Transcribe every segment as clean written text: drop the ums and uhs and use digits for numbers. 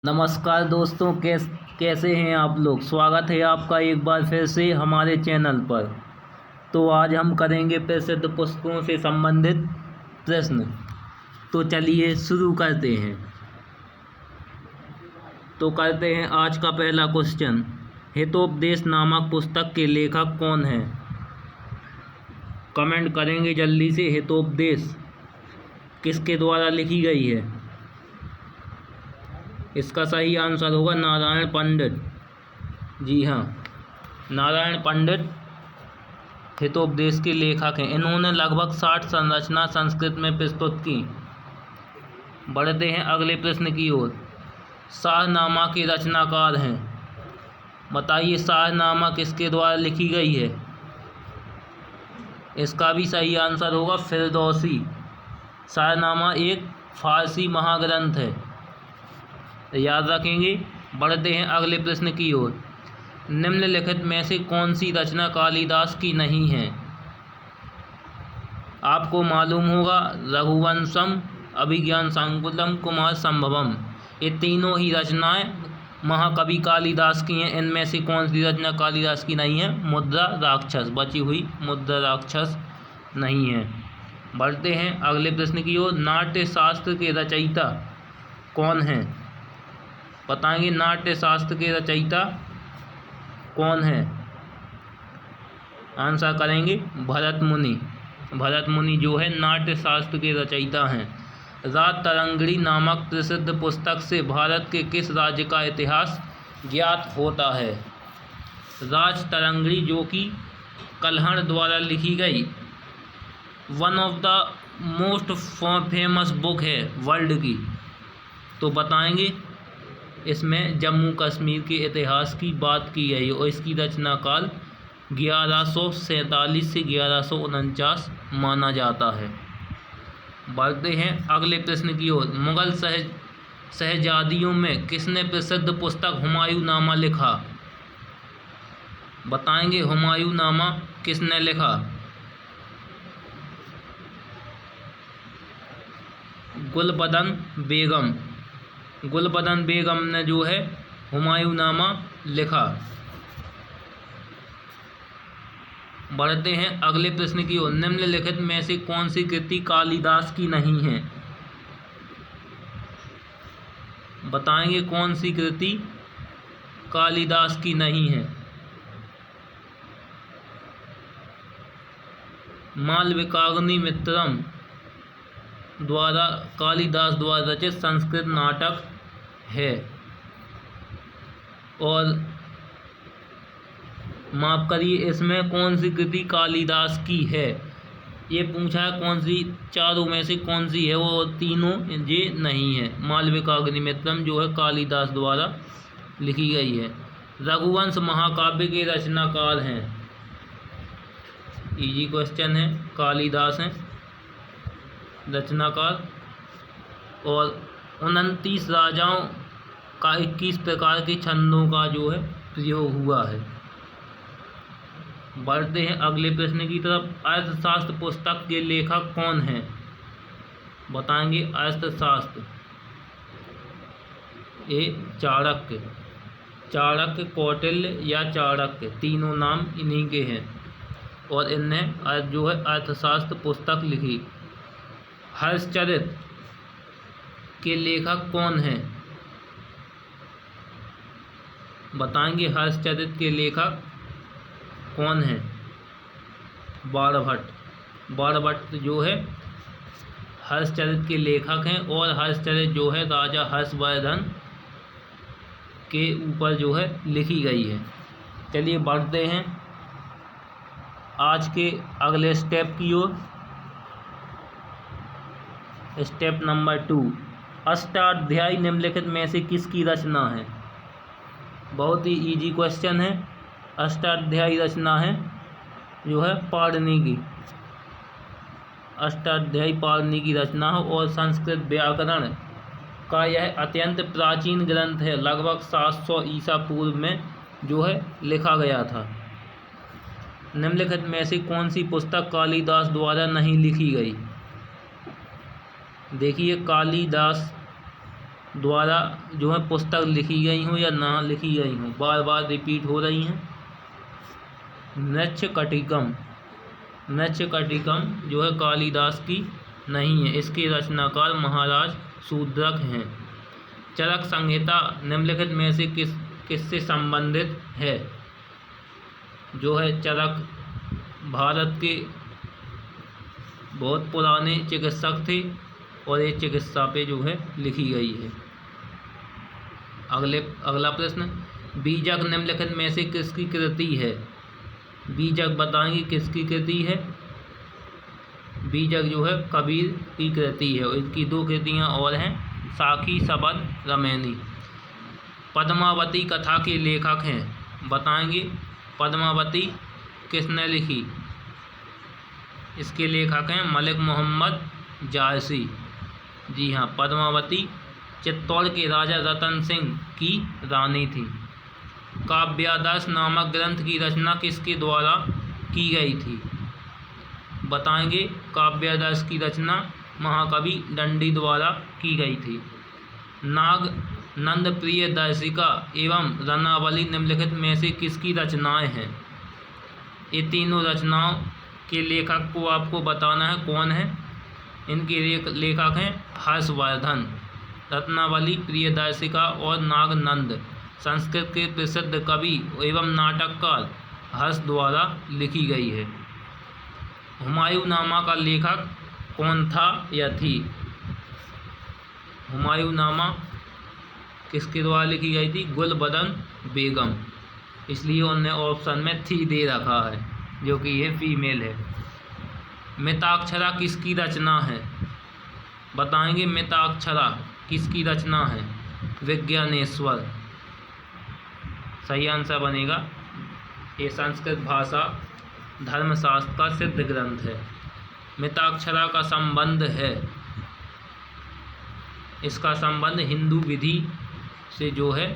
नमस्कार दोस्तों, कैसे हैं आप लोग। स्वागत है आपका एक बार फिर से हमारे चैनल पर। तो आज हम करेंगे प्रसिद्ध पुस्तकों से संबंधित प्रश्न। तो चलिए शुरू करते हैं। तो करते हैं आज का पहला क्वेश्चन। हितोपदेश नामक पुस्तक के लेखक कौन हैं। कमेंट करेंगे जल्दी से। हितोपदेश किसके द्वारा लिखी गई है। इसका सही आंसर होगा नारायण पंडित। जी हाँ, नारायण पंडित हितोपदेश के लेखक हैं। इन्होंने लगभग 60 संरचना संस्कृत में प्रस्तुत की। बढ़ते हैं अगले प्रश्न की ओर। शाहनामा के रचनाकार हैं। बताइए शाहनामा किसके द्वारा लिखी गई है। इसका भी सही आंसर होगा फिरदौसी। शाहनामा एक फारसी महाग्रंथ है, याद रखेंगे। बढ़ते हैं अगले प्रश्न की ओर। निम्नलिखित में से कौन सी रचना कालिदास की नहीं है। आपको मालूम होगा रघुवंशम, अभिज्ञान शाकुंतलम, कुमार संभवम। ये तीनों ही रचनाएं महाकवि कालिदास की हैं। इनमें से कौन सी रचना कालिदास की नहीं है। मुद्रा राक्षस, बची हुई मुद्रा राक्षस नहीं है। बढ़ते हैं अगले प्रश्न की ओर। नाट्य शास्त्र के रचयिता कौन हैं। बताएंगे नाट्य शास्त्र के रचयिता कौन है। आंसर करेंगे भरत मुनि। भरत मुनि जो है नाट्य शास्त्र के रचयिता हैं। राज तरंगिणी नामक प्रसिद्ध पुस्तक से भारत के किस राज्य का इतिहास ज्ञात होता है। राज तरंगिणी जो कि कल्हड़ द्वारा लिखी गई one of the most famous book है वर्ल्ड की। तो बताएंगे इसमें जम्मू कश्मीर के इतिहास की बात की गई और इसकी रचना काल 1147 से 1149 माना जाता है। बढ़ते हैं अगले प्रश्न की ओर। मुगल शहजादियों में किसने प्रसिद्ध पुस्तक हुमायूंनामा लिखा। बताएंगे हुमायूंनामा किसने लिखा। गुलबदन बेगम। गुलबदन बेगम ने जो है हुमायूंनामा लिखा। बढ़ते हैं अगले प्रश्न की ओर। निम्नलिखित में से कौन सी कृति कालिदास की नहीं है। बताएंगे कौन सी कृति कालिदास की नहीं है। मालविकाग्निमित्रम द्वारा कालिदास द्वारा रचित संस्कृत नाटक है। और माफ करिए, इसमें कौन सी कृति कालिदास की है। ये पूछा है कौन सी चारों में से कौन सी है। वो तीनों ये नहीं है। मालविकाग्निमित्रम जो है कालिदास द्वारा लिखी गई है। रघुवंश महाकाव्य के रचनाकार हैं। इजी क्वेश्चन है। कालिदास हैं रचनाकार। और 29 राजाओं का 21 प्रकार के छंदों का जो है प्रयोग हुआ है। बढ़ते हैं अगले प्रश्न की तरफ। अर्थशास्त्र पुस्तक के लेखक कौन हैं। बताएंगे अर्थशास्त्र ए चाणक्य। चाणक्य, कौटिल्य या चाणक्य तीनों नाम इन्हीं के हैं। और इनने जो है अर्थशास्त्र पुस्तक लिखी। हर्षचरित के लेखक कौन हैं। बताएंगे हर्षचरित के लेखक कौन हैं। बाणभट्ट। बाणभट्ट जो है हर्षचरित के लेखक हैं। और हर्षचरित जो है राजा हर्षवर्धन के ऊपर जो है लिखी गई है। चलिए बढ़ते हैं आज के अगले स्टेप की ओर। Step number 2। अष्टाध्यायी निम्नलिखित में से किसकी रचना है। बहुत ही इजी क्वेश्चन है। अष्टाध्यायी रचना है जो है पाणिनि की। अष्टाध्यायी पाणिनि की रचना है। और संस्कृत व्याकरण का यह अत्यंत प्राचीन ग्रंथ है। लगभग 700 ईसा पूर्व में जो है लिखा गया था। निम्नलिखित में से कौन सी पुस्तक कालिदास द्वारा नहीं लिखी गई। देखिए कालिदास द्वारा जो है पुस्तक लिखी गई हो या ना लिखी गई हो, बार बार रिपीट हो रही हैं। मृच्छकटिकम, मृच्छकटिकम जो है कालिदास की नहीं है, इसके रचनाकार महाराज शूद्रक हैं। चरक संहिता निम्नलिखित में से किससे संबंधित है? जो है चरक भारत के बहुत पुराने चिकित्सक थे और ये चिकित्सा पे जो है लिखी गई है। अगला प्रश्न, बीजक निम्नलिखित में से किसकी कृति है? बीजक बताएंगे किसकी कृति है? बीजक जो है कबीर की कृति है और इसकी 2 कृतियाँ और हैं, साखी सबद रमैनी। पद्मावती कथा के लेखक हैं, बताएंगे पद्मावती किसने लिखी? इसके लेखक हैं मलिक मोहम्मद जायसी। जी हाँ, पद्मावती चित्तौड़ के राजा रतन सिंह की रानी थी। काव्यादर्श नामक ग्रंथ की रचना किसके द्वारा की गई थी? बताएंगे काव्यादर्श की रचना महाकवि दंडी द्वारा की गई थी। नाग नंद प्रिय दर्शिका एवं रनावली निम्नलिखित में से किसकी रचनाएं हैं? ये तीनों रचनाओं के लेखक को आपको बताना है कौन है। इनके लेखक हैं हर्षवर्धन। रत्नावली, प्रियदर्शिका और नागनंद संस्कृत के प्रसिद्ध कवि एवं नाटककार हर्ष द्वारा लिखी गई है। हुमायूंनामा का लेखक कौन था या थी? हुमायूंनामा किसके द्वारा लिखी गई थी? गुलबदन बेगम, इसलिए उन्होंने ऑप्शन में थी दे रखा है, जो कि ये फीमेल है। मिताक्षरा किसकी रचना है? बताएंगे मिताक्षरा किसकी रचना है? विज्ञानेश्वर सही आंसर बनेगा। ये संस्कृत भाषा धर्मशास्त्र का सिद्ध ग्रंथ है। मिताक्षरा का संबंध है, इसका संबंध हिंदू विधि से जो है।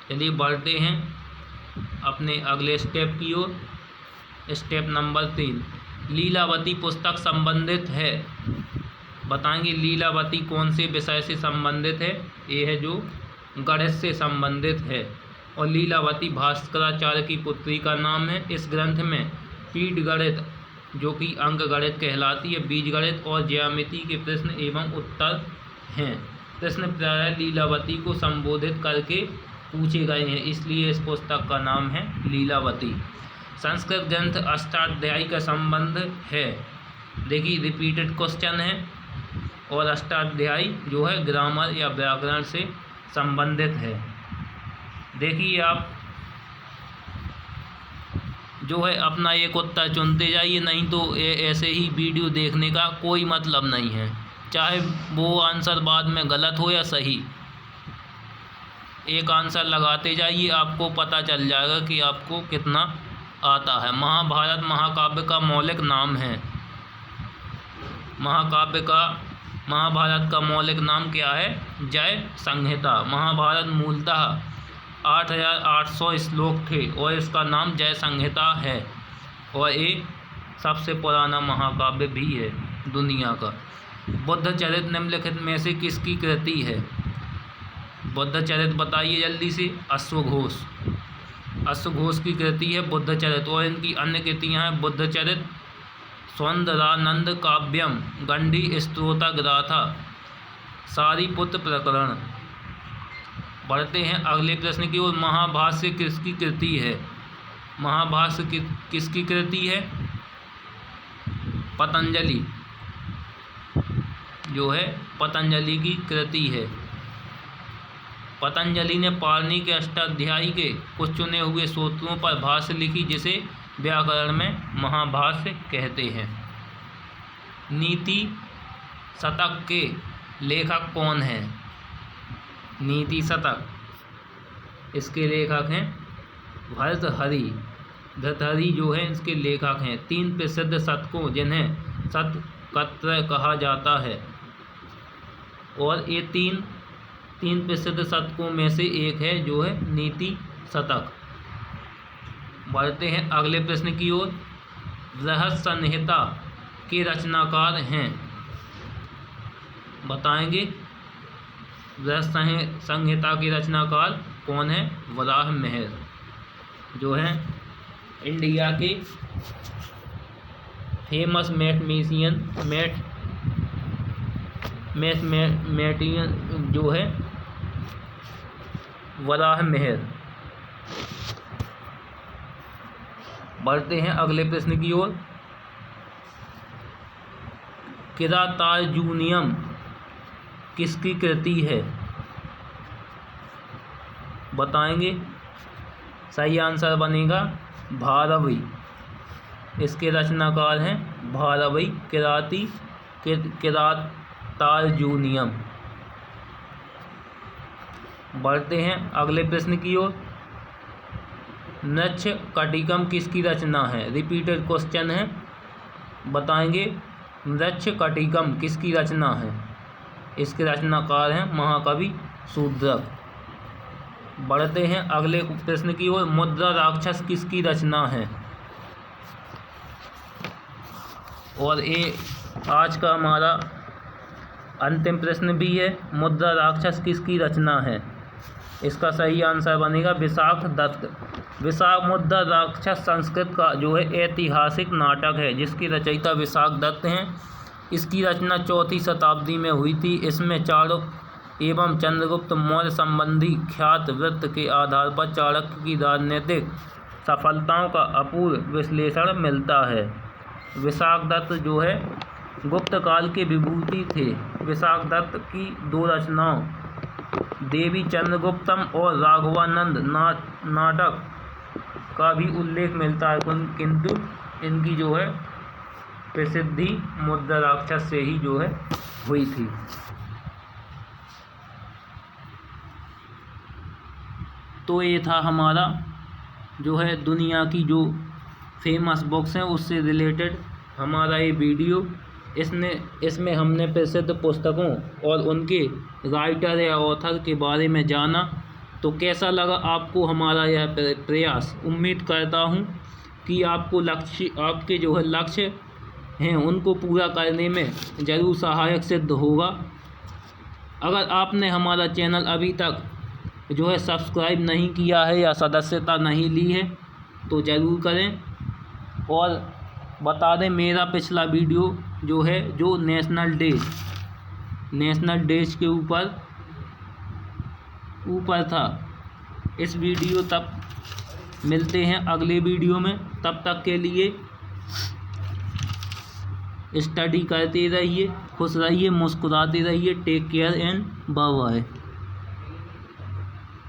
चलिए बढ़ते हैं अपने अगले स्टेप की ओर। स्टेप नंबर 3, लीलावती पुस्तक संबंधित है। बताएंगे लीलावती कौन से विषय से संबंधित है? ये है जो गणित से संबंधित है और लीलावती भास्कराचार्य की पुत्री का नाम है। इस ग्रंथ में पीठ गणित जो कि अंक गणित कहलाती है, बीज गणित और ज्यामिति के प्रश्न एवं उत्तर हैं। प्रश्न प्रायः लीलावती को संबोधित करके पूछे गए हैं, इसलिए इस पुस्तक का नाम है लीलावती। संस्कृत ग्रंथ अष्टाध्यायी का संबंध है। देखिए रिपीटेड क्वेश्चन है और अष्टाध्यायी जो है ग्रामर या व्याकरण से संबंधित है। देखिए आप जो है अपना एक उत्तर चुनते जाइए, नहीं तो ऐसे ही वीडियो देखने का कोई मतलब नहीं है, चाहे वो आंसर बाद में गलत हो या सही। एक आंसर लगाते जाइए, आपको पता चल जाएगा कि आपको कितना आता है। महाभारत महाकाव्य का मौलिक नाम है। महाभारत का मौलिक नाम क्या है? जय संहिता। महाभारत मूलतः 8800 श्लोक थे और इसका नाम जय संहिता है और ये सबसे पुराना महाकाव्य भी है दुनिया का। बुद्धचरित निम्नलिखित में से किसकी कृति है? बुद्धचरित बताइए जल्दी से। अश्वघोष की कृति है बुद्धचरित और इनकी अन्य कृतियाँ हैं बुद्धचरित, सौंदरानंद काव्यम, गंडी स्तोत्र गाथा, सारीपुत्र प्रकरण। बढ़ते हैं अगले प्रश्न की ओर। महाभाष्य किसकी कृति है? महाभाष्य किसकी कृति है? पतंजलि जो है पतंजलि की कृति है। पतंजलि ने पाणिनि के अष्टाध्यायी के कुछ चुने हुए सूत्रों पर भाष्य लिखी, जिसे व्याकरण में महाभाष्य कहते हैं। नीति शतक के लेखक कौन हैं? नीति शतक, इसके लेखक हैं भर्तृहरि। भर्तृहरि जो है इसके लेखक हैं। 3 प्रसिद्ध शतकों जिन्हें शतकत्रय कहा जाता है और ये तीन प्रसिद्ध शतकों में से एक है जो है नीति शतक। बढ़ते हैं अगले प्रश्न की ओर। बृहत् संहिता के रचनाकार हैं। बताएंगे। बृहत संहिता के रचनाकार कौन है? वराह मिहिर, जो है इंडिया के फेमस मैथमेटिशियन जो है वराह मिहिर। बढ़ते हैं अगले प्रश्न की ओर। किरातार्जुनीयम किसकी कृति है? बताएंगे। सही आंसर बनेगा भारवि। इसके रचनाकार हैं भारवि किरातार्जुनीयम। बढ़ते हैं अगले प्रश्न की ओर। मृच्छकटिकम किसकी रचना है? रिपीटेड क्वेश्चन है, बताएंगे। मृच्छकटिकम किसकी रचना है? इसके रचनाकार हैं महाकवि शूद्रक। बढ़ते हैं अगले प्रश्न की ओर। मुद्रा राक्षस किसकी रचना है? और ये आज का हमारा अंतिम प्रश्न भी है। मुद्रा राक्षस किसकी रचना है? इसका सही आंसर बनेगा विशाख दत्त। विशाख मुद्रा राक्षस संस्कृत का जो है ऐतिहासिक नाटक है जिसकी रचयिता विशाख दत्त हैं। इसकी रचना 4वीं शताब्दी में हुई थी। इसमें चाणक्य एवं चंद्रगुप्त मौर्य संबंधी ख्यात वृत्त के आधार पर चाणक्य की राजनीतिक सफलताओं का अपूर्व विश्लेषण मिलता है। विशाख दत्त जो है गुप्त काल के विभूति थे। विशाख दत्त की 2 रचनाओं देवी चंद्रगुप्तम और राघवानंद नाटक का भी उल्लेख मिलता है, किंतु इनकी जो है प्रसिद्धि मुद्रा राक्षस से ही जो है हुई थी। तो ये था हमारा जो है दुनिया की जो फेमस बुक्स हैं उससे रिलेटेड हमारा ये वीडियो। इसमें हमने प्रसिद्ध पुस्तकों और उनके राइटर या ऑथर के बारे में जाना। तो कैसा लगा आपको हमारा यह प्रयास? उम्मीद करता हूँ कि आपके जो है लक्ष्य हैं उनको पूरा करने में ज़रूर सहायक सिद्ध होगा। अगर आपने हमारा चैनल अभी तक जो है सब्सक्राइब नहीं किया है या सदस्यता नहीं ली है तो ज़रूर करें। और बता दें मेरा पिछला वीडियो जो है जो नेशनल डेज के ऊपर था। इस वीडियो तक मिलते हैं अगले वीडियो में। तब तक के लिए स्टडी करते रहिए, खुश रहिए, मुस्कुराते रहिए। Take care and bye bye.